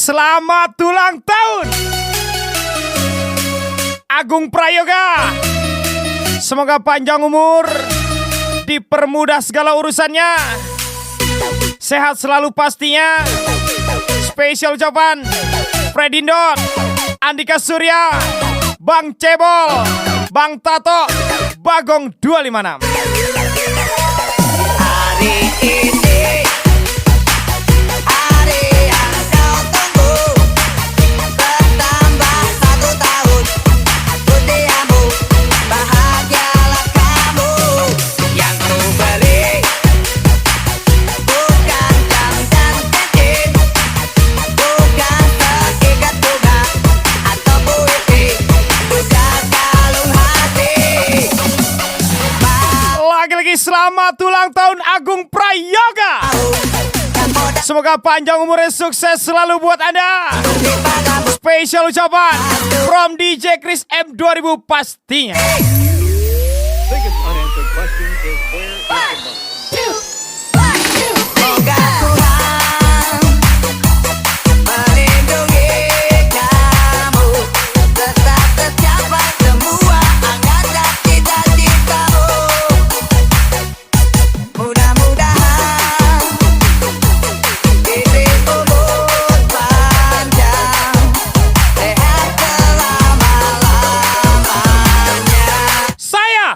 Selamat ulang tahun Agung Prayoga. Semoga panjang umur, dipermudah segala urusannya, sehat selalu pastinya. Spesial ucapan Freddy Indot, Andika Surya, Bang Cebol, Bang Tato, Bagong 256. Hari ini hari yang kau tunggu, bertambah 1 tahun usiamu, bahagialah kamu. Yang ku beri bukan jam dan cincin, bukan seikat bunga atau puisi, bukan kalung hati. Lagi-lagi selamat ulang tahun Agung Prayoga. Semoga panjang umurnya, sukses selalu buat Anda. Spesial ucapan from DJ Chris M 2000 pastinya. Biggest unanswered question is where is the money? Semoga Tuhan melindungi kamu, tetap tercapai semua angan dan cita-citamu. Mudah-mudahan diberi umur panjang, sehat selama-lamanya. Saya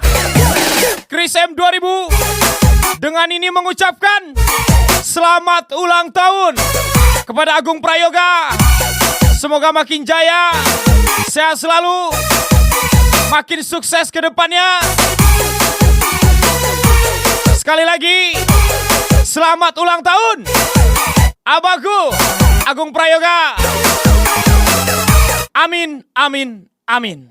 Chris M 2000 dengan ini mengucapkan selamat ulang tahun kepada Agung Prayoga. Semoga makin jaya, sehat selalu, makin sukses ke depannya. Sekali lagi selamat ulang tahun Abangku Agung Prayoga. Amin, amin, amin.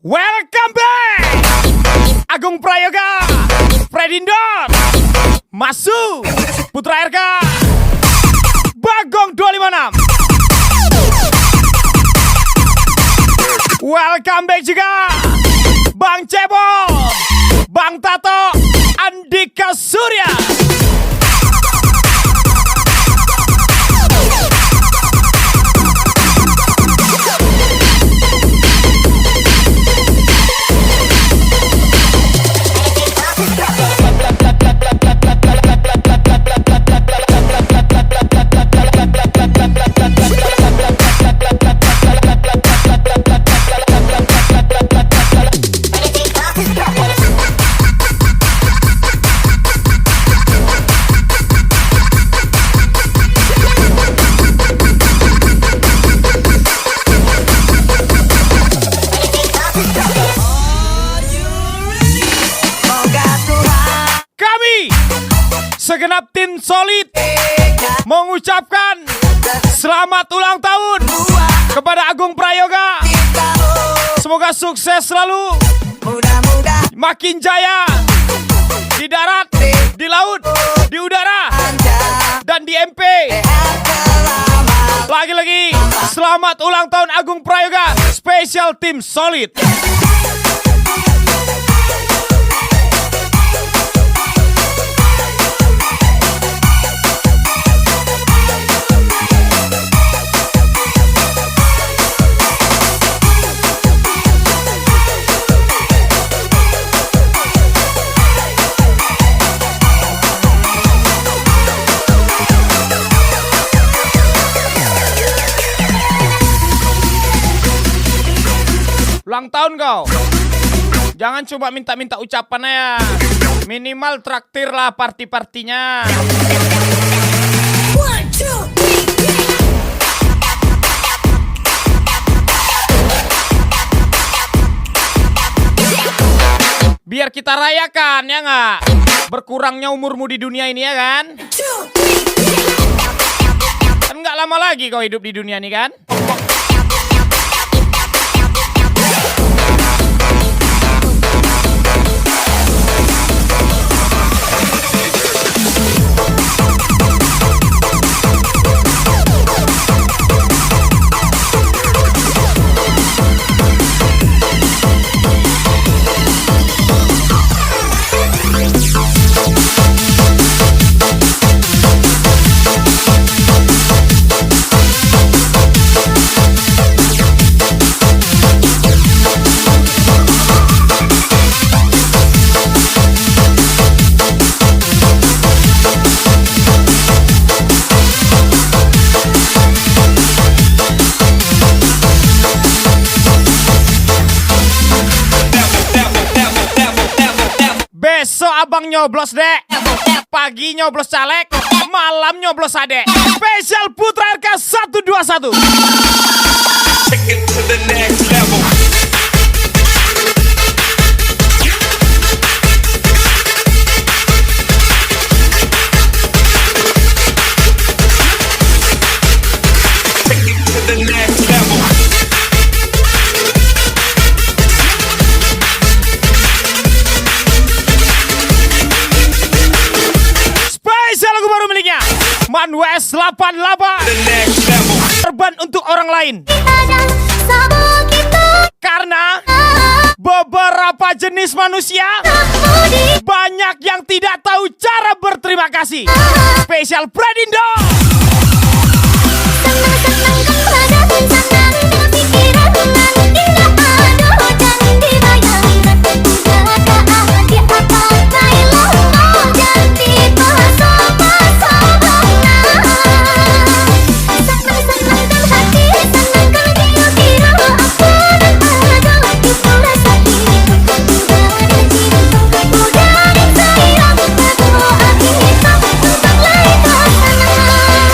Welcome back Agung Prayoga, Freddy Indot, Masu, Putra RK, Bagong 256. Welcome back juga Bang Cebol, Bang Tato, Andika Surya. Segenap tim solid mengucapkan selamat ulang tahun kepada Agung Prayoga. Semoga sukses selalu, makin jaya di darat, di laut, di udara, dan di MP. Lagi-lagi selamat ulang tahun Agung Prayoga, spesial tim solid. Ulang tahun kau, jangan cuma minta-minta ucapannya, minimal traktir lah party-partinya. Biar kita rayakan, ya nggak? Berkurangnya umurmu di dunia ini, ya kan? lama lagi kau hidup di dunia ini kan? Besok abang nyoblos dek, pagi nyoblos caleg, malam nyoblos adek. Spesial Putra RK 121. Take it to the next level. Take it to the next level. Spesial lagu baru miliknya Man West 88. The next level. Korban untuk orang lain. Karena beberapa jenis manusia banyak yang tidak tahu cara berterima kasih. Spesial Predindo.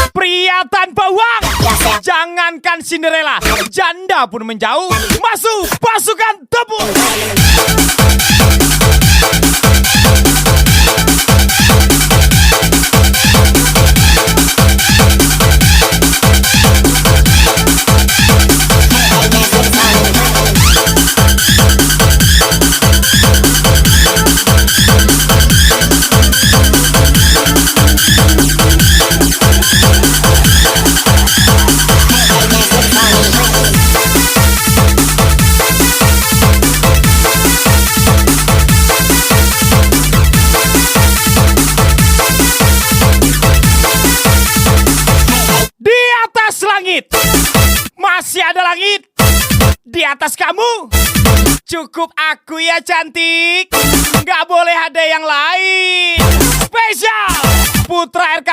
Pria tanpa uang, jangankan Cinderella, janda pun menjauh. Masuk pasukan tepuk. Di atas langit masih ada langit. Di atas kamu cukup aku ya cantik. Nggak boleh ada yang lain. Spesial Putra RK.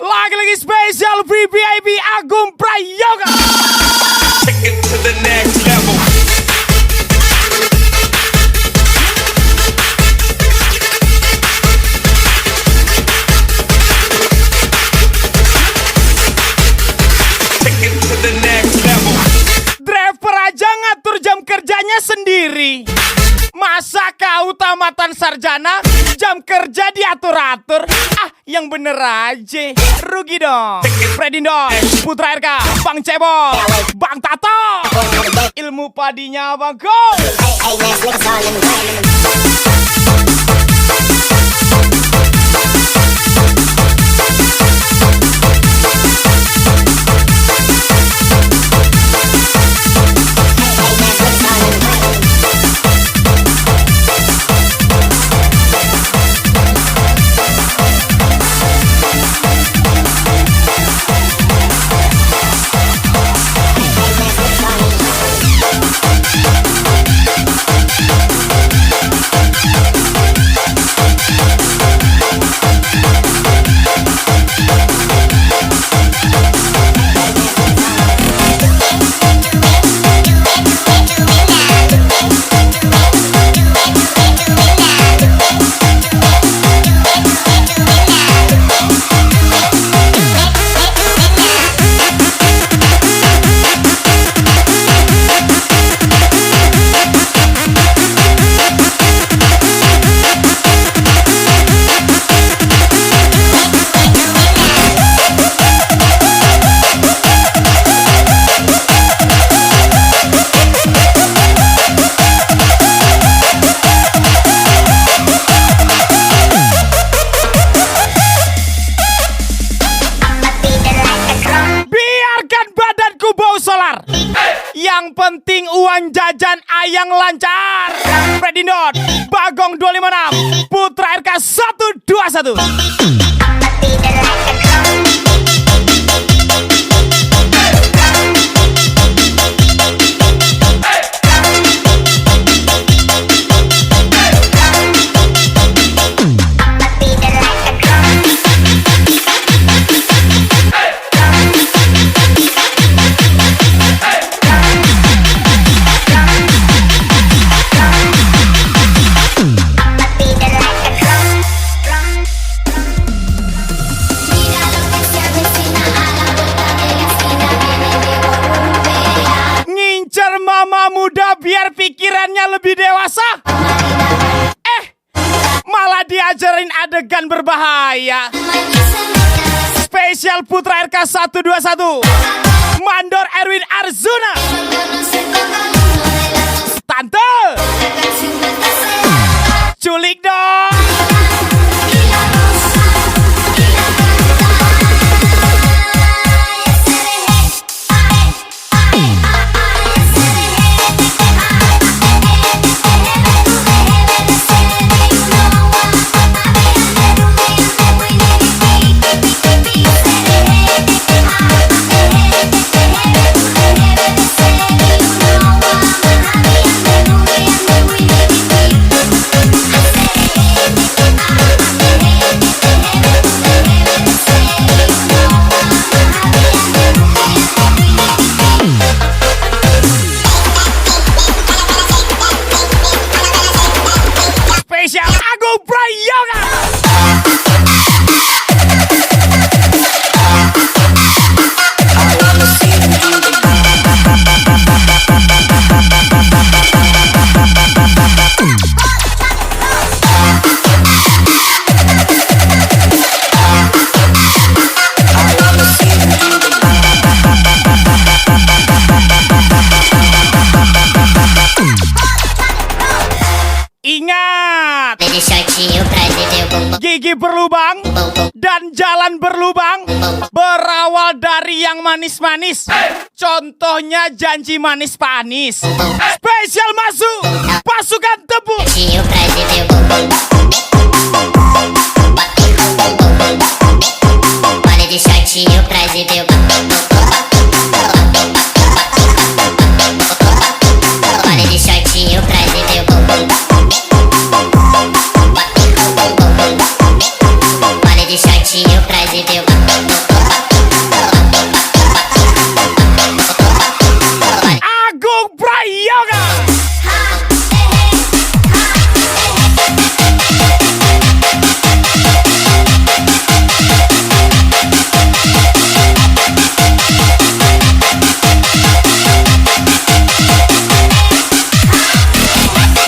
Lagi-lagi spesial VVIP Agung Prayoga. Take it to the next level. Take it to the next level. Driver aja ngatur jam kerjanya sendiri. Masa kau tamatan sarjana, jam kerja diatur-atur? Ah, yang bener aja. Rugi dong. Predindo, Putra RK, Bang Cebol, Bang Tato. Ilmu padinya Bang Go. Yang penting uang jajan ayang lancar. Freddy Dot, Bagong 256, Putra RK 121. Mama muda biar pikirannya lebih dewasa. Malah diajarin adegan berbahaya. Spesial Putra RK 121, Mandor Erwin Arzuna. Tante, culik dong. Spesial Agung Prayoga. Ingat, gigi berlubang dan jalan berlubang berawal dari yang manis-manis. Contohnya janji manis panis. Spesial masuk pasukan tepuk. Agung Prayoga.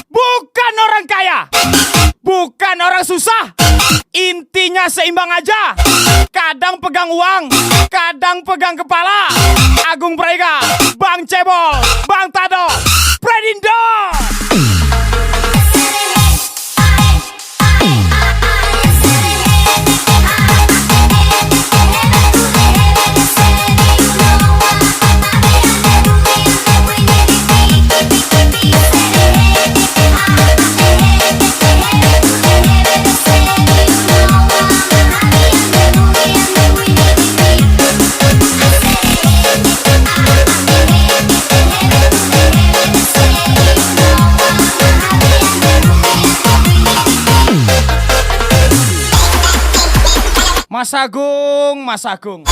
Bukan orang kaya, bukan orang susah. Intinya seimbang aja. Kadang pegang uang, kadang pegang kepala. Agung Prayoga, Bang Cebol, Bang Tado, Predindo. Mas Agung, Mas Agung.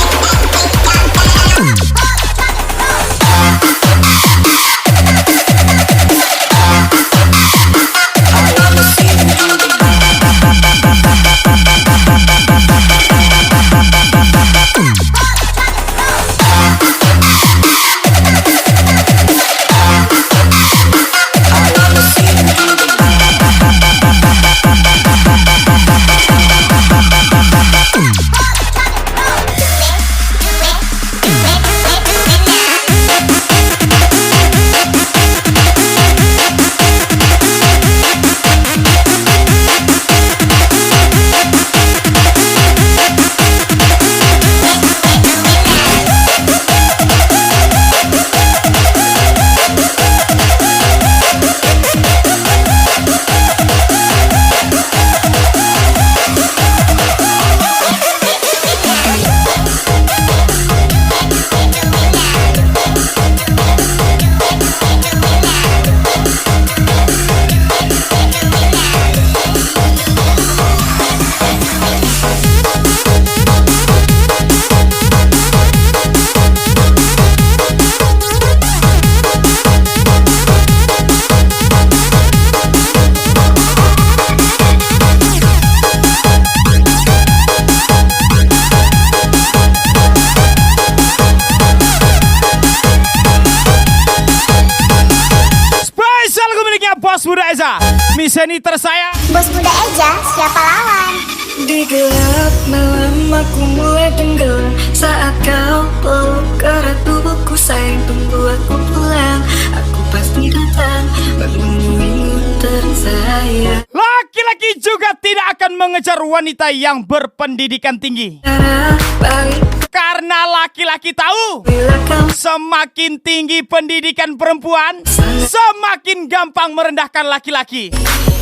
Muda Eza, Miseni tersayang. Bos muda Eja, siapa lawan? Di gelap malam aku mulai tenggelam saat kau peluk erat tubuhku, sayang tunggu aku pulang, aku pasti datang menemuimu tersayang. Laki-laki juga tidak akan mengejar wanita yang berpendidikan tinggi. Cara balik Karena laki-laki tahu bila kau semakin tinggi pendidikan perempuan, semakin gampang merendahkan laki-laki.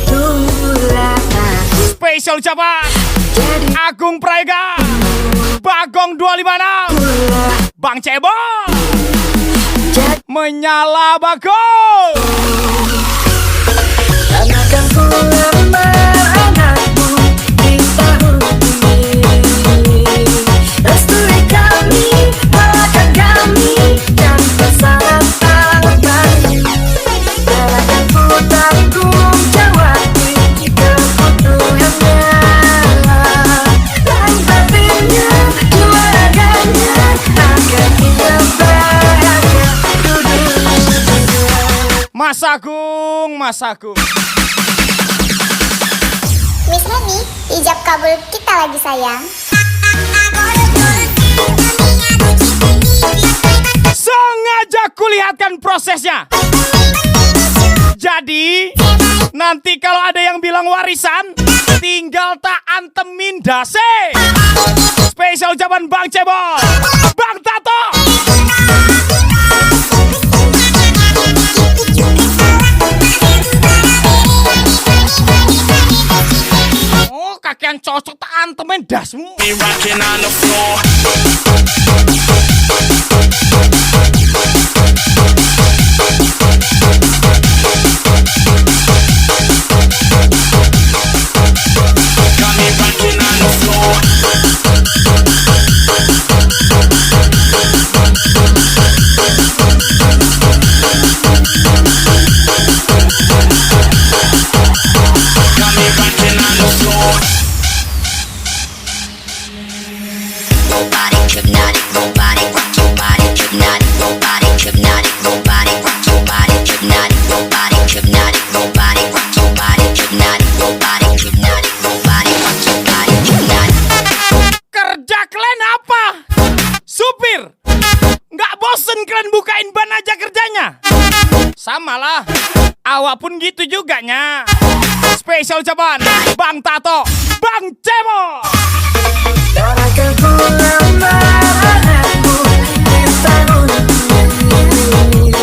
tunggulah Spesial ucapan jadi Agung Prayoga, Bagong 256, pula Bang Cebol, jadi menyala Bagong. dan akan ku lamar anakmu di tahun ini. Restui kami, doakan kami dan pasangan abadi. Dan akan ku tanggung jawab kebutuhannya. Lain batinnya, dua raganya agar kita bahagia. Mas Agung, Mas Agung. Miss Neni, ijab kabul kita lagi sayang. Sengaja kulihatkan prosesnya. Jadi, nanti kalau ada yang bilang warisan, tinggal tak antemin dase. Spesial ucapan Bang Cebol, Bang Tato. Oh, kakean cocok tak antemin dasmu. Me rocking on the floor. Got me rocking on the floor. Got me rocking on the floor. Robotic, hypnotic, robotic, rock your body, hypnotic, robotic, hypnotic, robotic, rock your body, hypnotic, robotic, hypnotic, robotic, rock your body, hypnotic, robotic, hypnotic, robotic, rock your body, hypnotic. Kerja kalian apa? Supir. Nggak bosen kalian bukain ban aja kerjanya? Samalah. Awak pun gitu juga nya. Spesial ucapan Bang Tato, Bang Cebol. Dan akan ku lamar anakmu di tahun ini.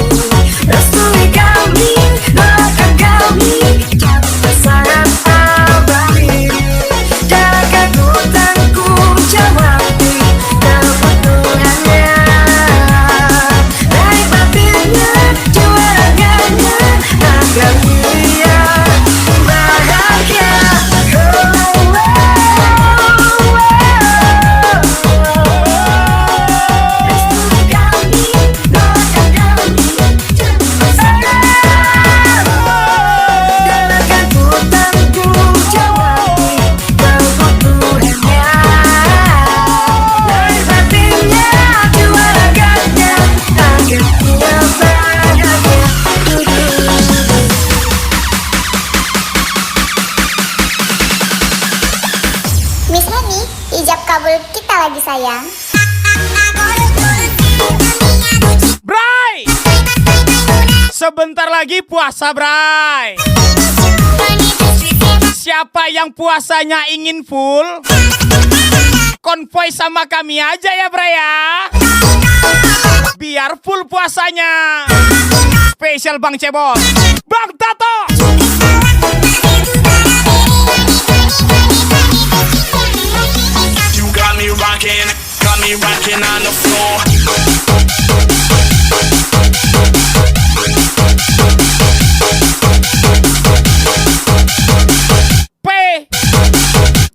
Restui kami, doakan kami dan pasangan abadi. Dan akan ku tanggung jawab kebutuhannya. Baik batinnya, jiwa raganya agar dia bahagia. Restui kami, doakan kami dan pasangan. Dan akan ku tanggung jawab kebutuhannya. Baik batinnya, jiwa raganya agar dia bahagia. Miss Neni, ijab kabul kita lagi sayang. Bray, sebentar lagi puasa, Bray. Siapa yang puasanya ingin full, konvoy sama kami aja ya, Bray ya. Biar full puasanya. Spesial Bang Cebol, Bang Tato. You got me rocking on the floor. P,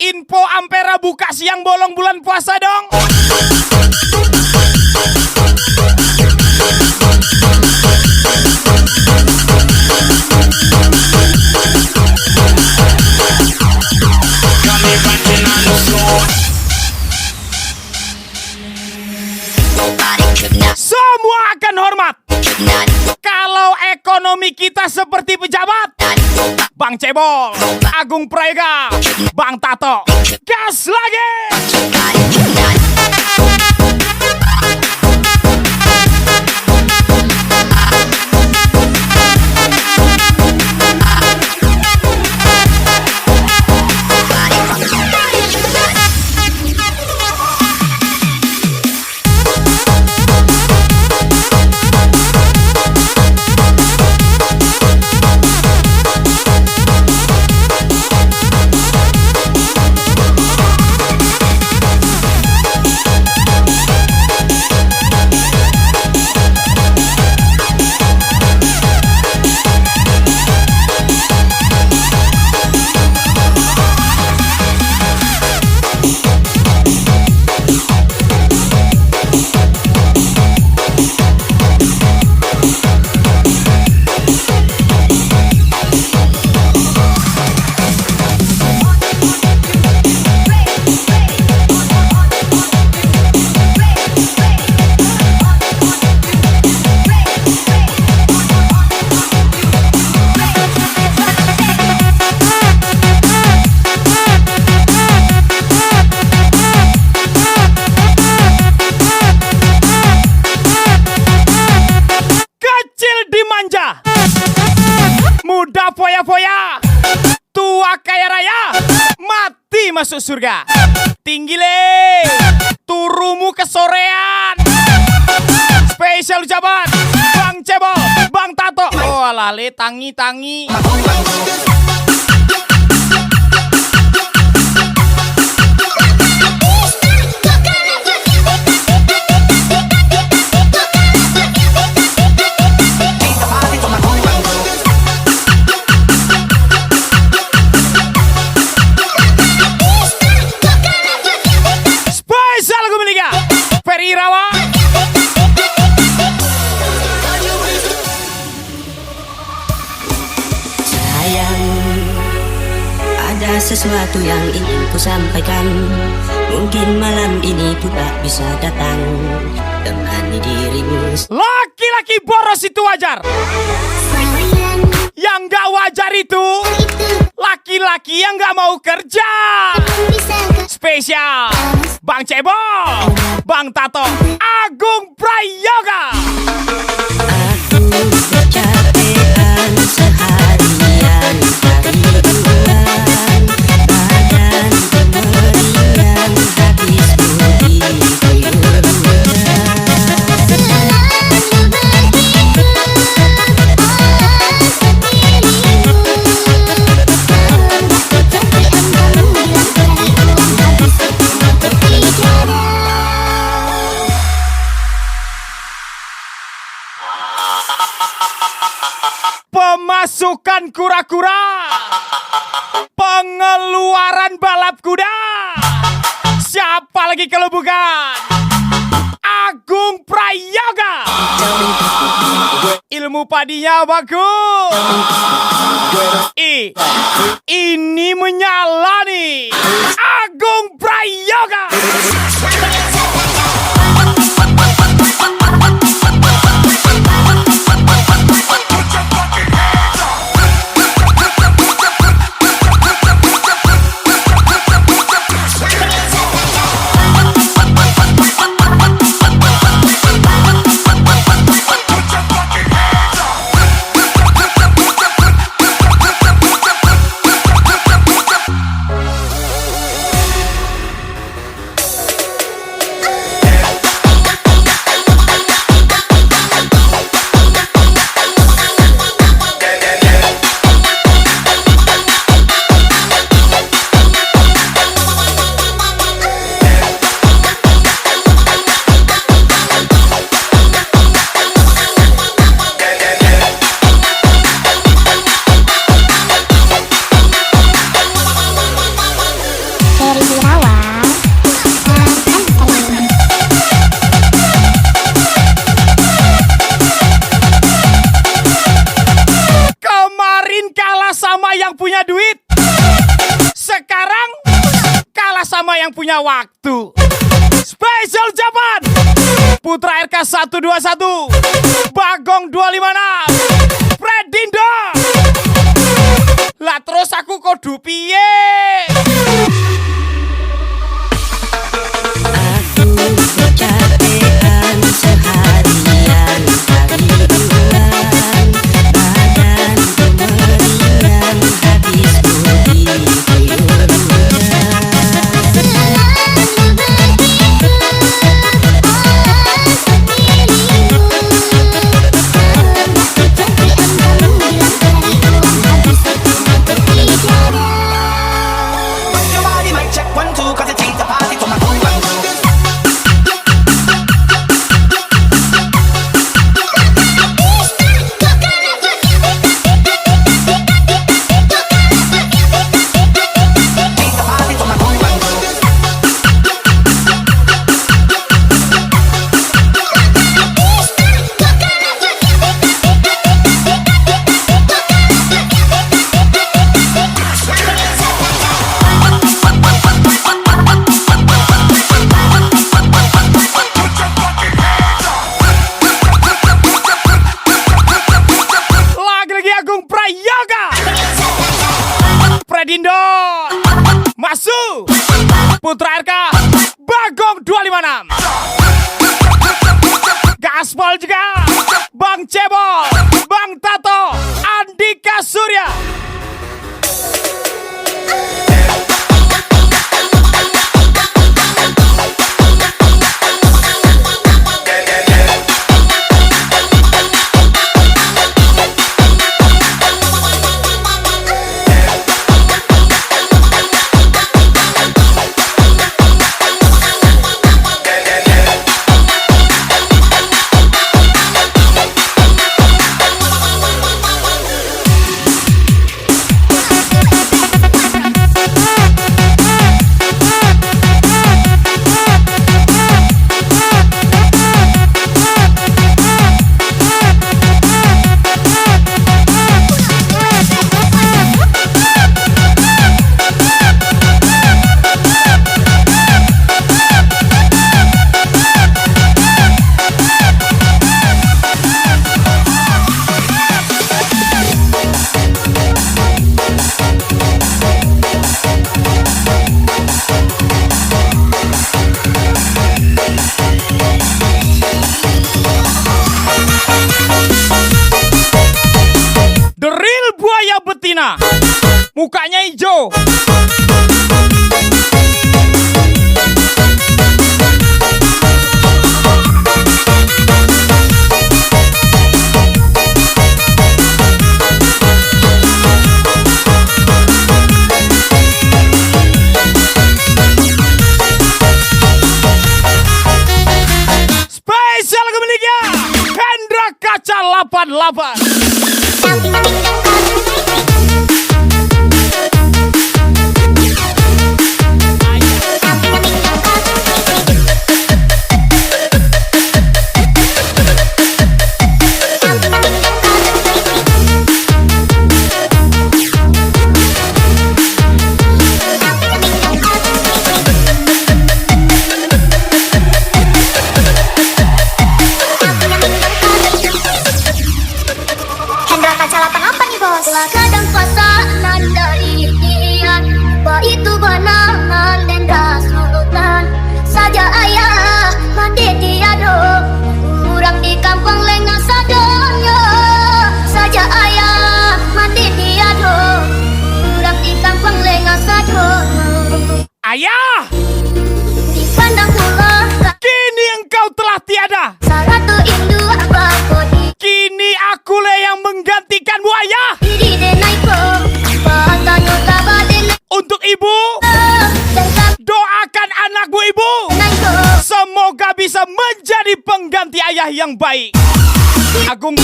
info Ampera buka siang bolong bulan puasa dong. Got me rocking on the floor. Robotic, hypnotic, Semua akan hormat hypnotic, kalau Ekonomi kita seperti pejabat. Bang Cebol, Agung Prayoga, Bang Tato. Gas lagi. Muda foya-foya, tua kaya raya, mati masuk surga. Tinggi le, turumu kesorean. Spesial ucapan Bang Cebol, Bang Tato. Oh alah le, tangi-tangi. Ada sesuatu yang ingin ku sampaikan. Mungkin malam ini ku tak bisa datang temani dirimu. Laki-laki boros itu wajar. Yang gak wajar itu laki-laki yang gak mau kerja. Spesial Bang Cebol, Bang Tato, Agung Prayoga. Aku kecapean seharian hari bulan, badan kemerian, habis budi Pemasukan kura-kura, pengeluaran balap kuda. Siapa lagi kalau bukan Agung Prayoga. Ilmu padinya bagus. Ini menyala nih Agung Prayoga. Yang punya duit, sekarang kalah sama yang punya waktu. Spesial ucapan Putra RK 121, Bagong 256, Predindo. Lah terus aku kudu piye? Aku kecapean seharian kali ulang, badanku meriang habis pergi kuyuran. Predindo, Masu, Putra RK, Bagong 256, Gaspol juga, Bang Cebol, Bang Tato, Andika Surya. Mukanya hijau. Spesial kemiliknya Hendra Kaca 88. Kadang pasangan dari dia, itu benangan dan rasutan saja ayah mandi tiado, kurang di kampung lengah sadonyo saja ayah mandi tiado, kurang di kampung lengah sadonyo. Ayah, Di pandang pula kini engkau telah tiada. Satu indu abadi, Kini akulah yang menggantikanmu, ayah. Untuk ibu, doakan anakmu, ibu. Semoga bisa menjadi pengganti ayah yang baik. Agung.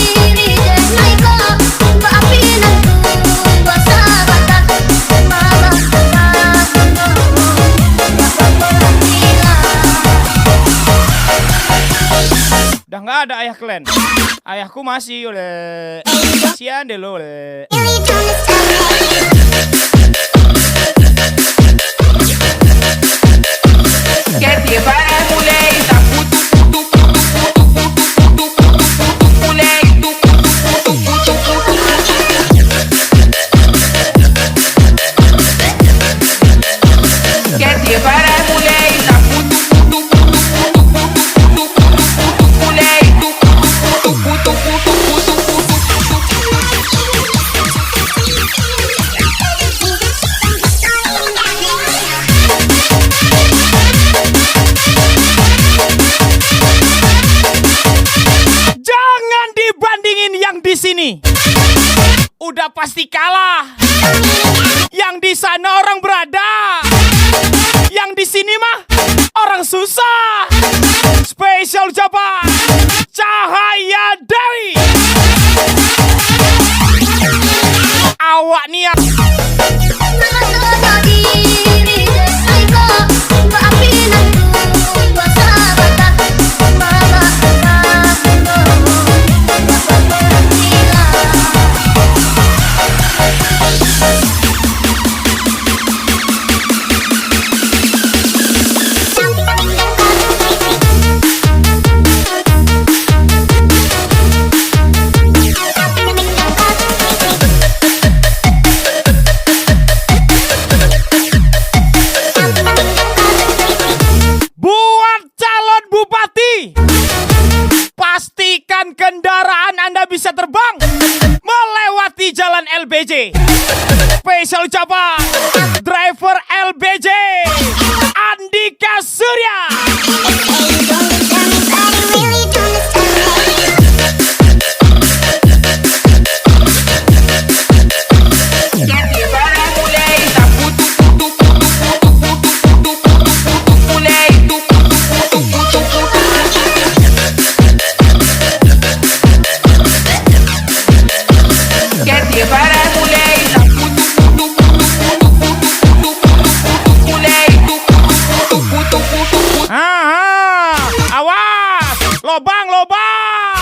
Udah nggak ada ayah kalian. Ayahku masih oleh. Kasihan deh lo oleh. Jangan dibandingin yang di sini. Udah pasti kalah. Yang di sana orang berada. Yang di sini mah orang susah. Spesial ucapan Cahaya Dewi. Awak niat. Pastikan kendaraan Anda bisa terbang melewati jalan LBJ. Spesial ucapan driver LBJ Andika Surya. Awas, lobang, lobang.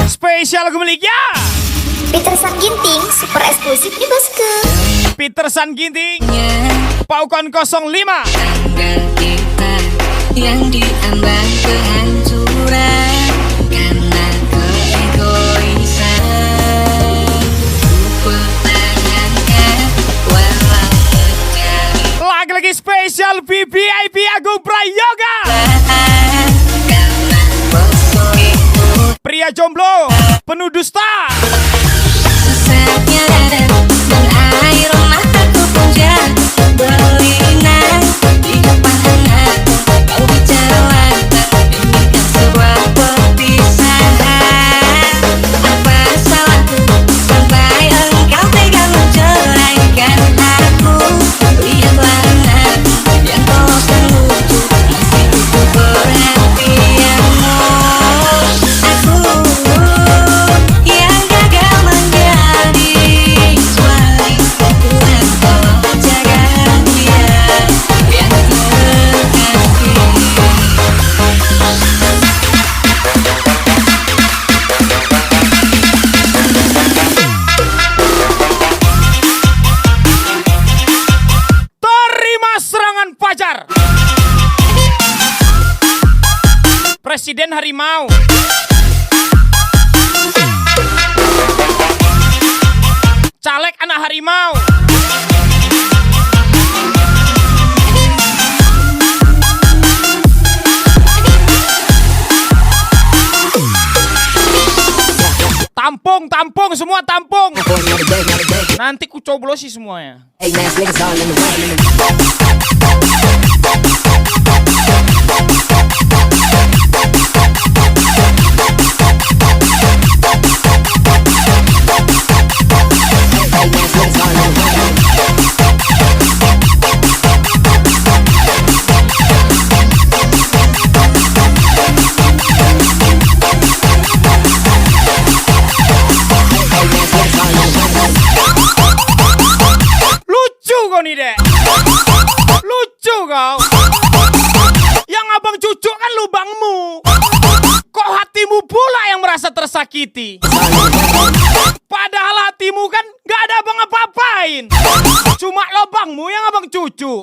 Spesial lagu miliknya Peterson Ginting, super eksklusif di bosku. Peterson Ginting Paukon 05. Tanggal kita yang diambang kehancuran karena keegoisan. Ku pertanyakan walau mencari Lagi-lagi spesial VIP Agung Prayoga. karena bosku itu Pria jomblo penuh dusta. sesaknya dada dan air mataku pun jatuh berlinang di depan anakku. Kau bicara wanita ini kan sebuah perpisahan. Apa salahku sampai engkau tega menceraikan aku? Lihatlah anakku yang polos dan lucu masih butuh perhatianmu. Aku yang gagal Presiden harimau. Caleg anak harimau. Tampung, tampung, semua tampung. Nanti ku coblosi semuanya. Lucu kau nih dek. Lucu kau. Yang abang cucu kan lubangmu. Kok hatimu pula yang merasa tersakiti? Padahal hatimu kan gak ada abang apa-apain. Cuma lubangmu yang abang cucu.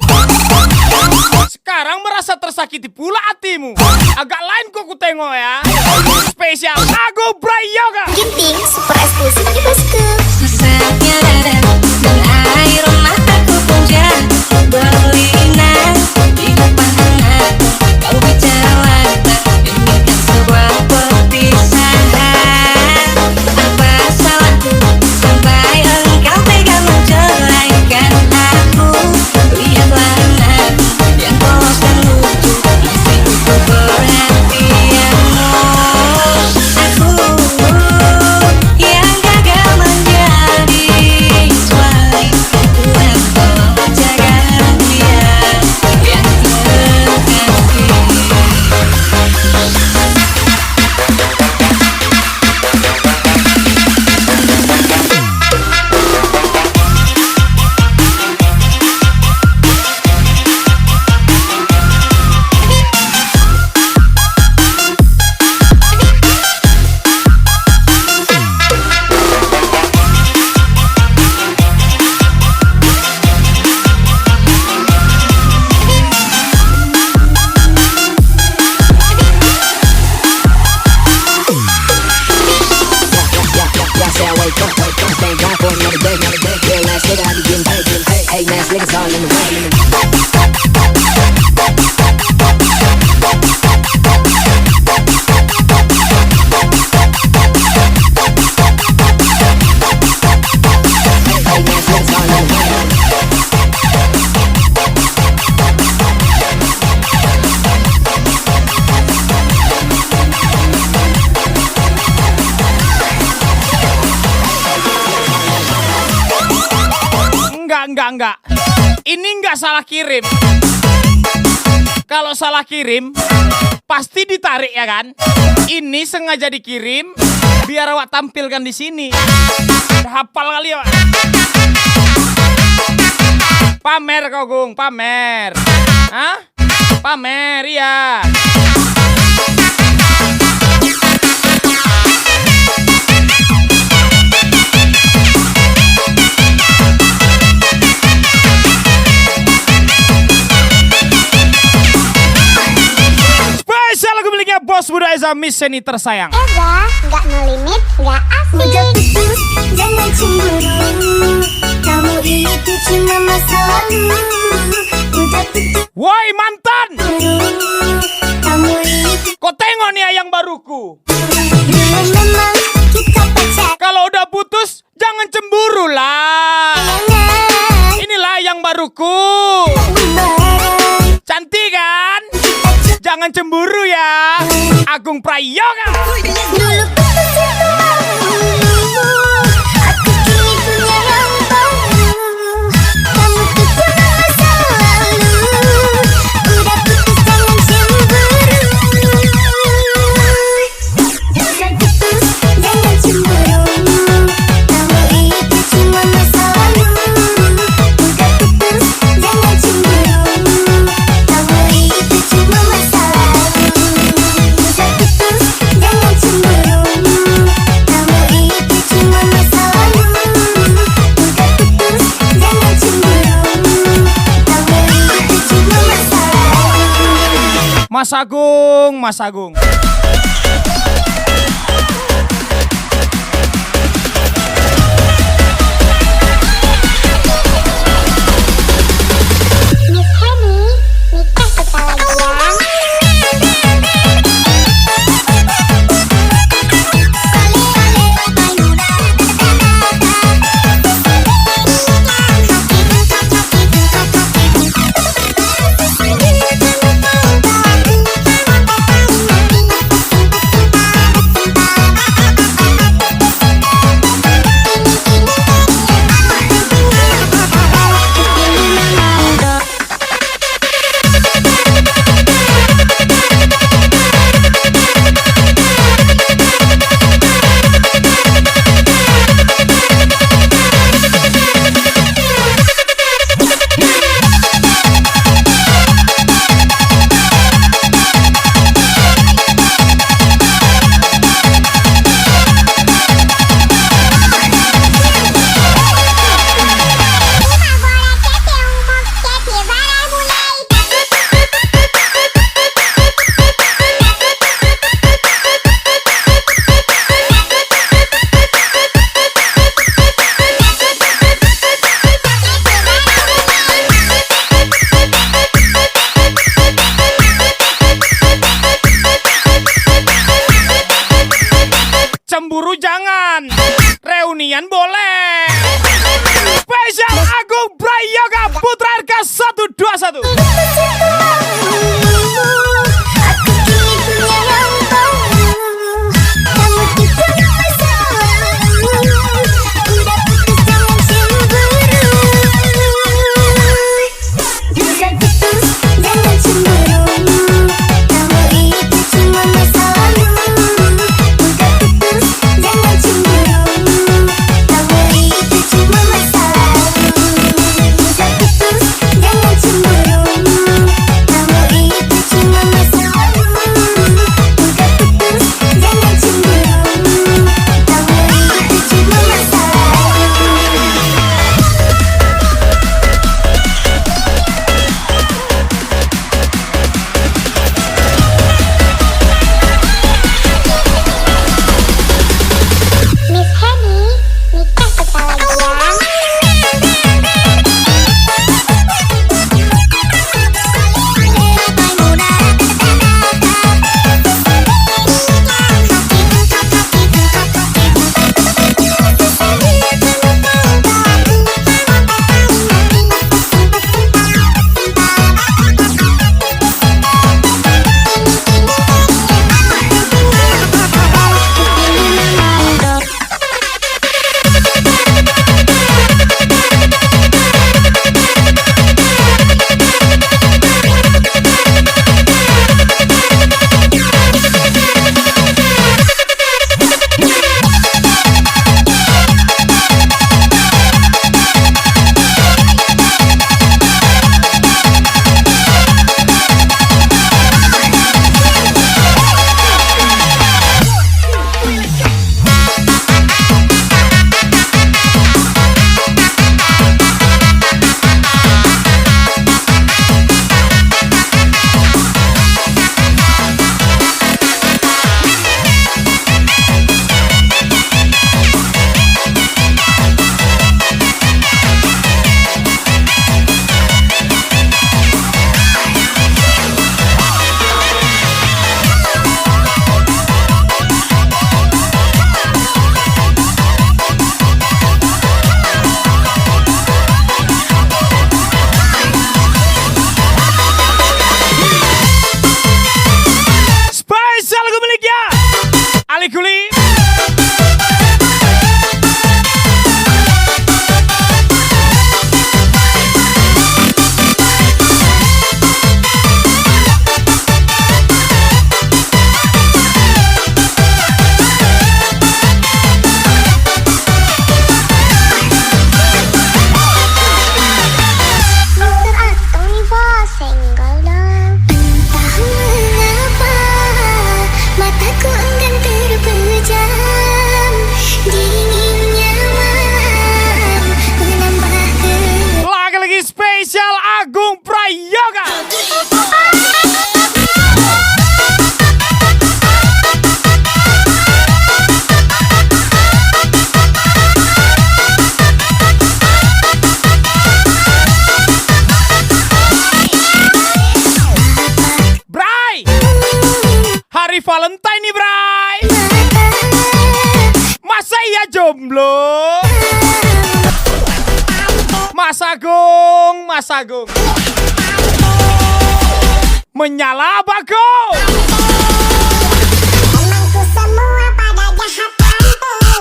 Sekarang merasa tersakiti pula hatimu. Agak lain kok ku tengok ya. Spesial Agung Prayoga. Ginting super eksklusif di Bosku. Saatnya datang dan air mataku pun jatuh berlinang di depan aku. Kau bicara wanita inginkan sebuah perpisahan. Apa salahku sampai engkau tega menceraikan aku? Lihatlah anakku yang polos dan lucu masih butuh perhatianmu. Aku yang gagal menjadi suami, Tuhan tolong jaga dia yang terkasih. Enggak. Ini enggak salah kirim. Kalau salah kirim, pasti ditarik ya kan? Ini sengaja dikirim biar awak tampilkan di sini. Udah hafal kali ya. Pamer kau Gung, pamer. Hah? Pamer ya. Spesial lagu miliknya Bos Buda Eza Miss Seni tersayang. Eza, nggak no limit, nggak asik. Udah putus, jangan cemburu. Kamu itu cuma masa lalu. Udah putus, Woi mantan, kamu itu kau tengok nih ayang baruku. dulu memang kita pacaran. Kalau udah putus, jangan cemburu lah. Inilah ayang baruku. Cantik kan? Jangan cemburu ya. Agung Prayoga. Dulu putus itu malu. Aku kini punya yang baru. Kamu tuh cuma masa lalu. Udah putus jangan cemburu. Udah putus jangan cemburu. Kamu itu cuma masa lalu. Udah putus jangan cemburu. Kamu itu cuma masa lalu. Udah putus jangan cemburu. Mas Agung, Mas Agung. Miss Henny, nikah kita lagi ya. Cemburu jangan, reunian boleh. Spesial Agung Prayoga Putra RK 121. Aku kini punya yang baru. Kamu tipu masalah. Udah putus jangan cemburu. Udah putus jangan cemburu. Kamu itu cuma masa lalu. Udah putus jangan cemburu. Kamu itu cuma masa lalu. Udah putus jangan cemburu. jomblo. Mas Agung menyala bagong. Temanku semua pada jahat rampung.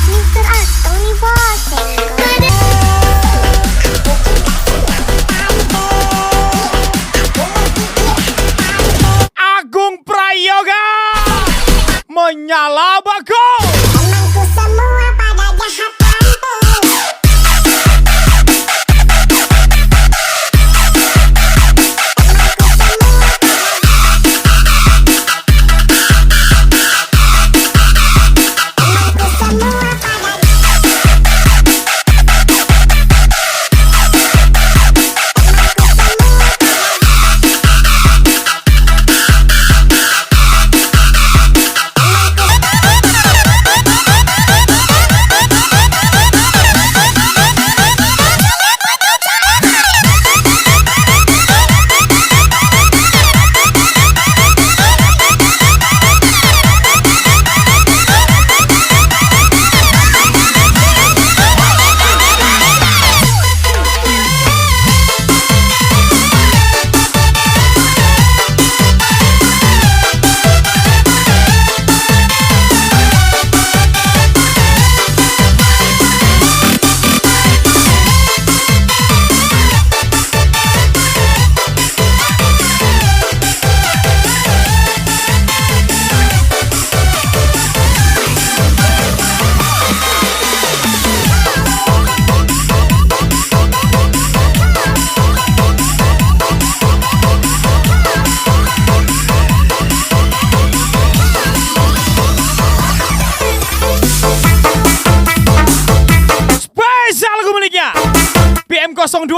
Mr. Anthony Bose. Agung Prayoga menyala bagong. Temanku semua pada jahat rampung. Temanku semua pada Spesial lagu miliknya BM02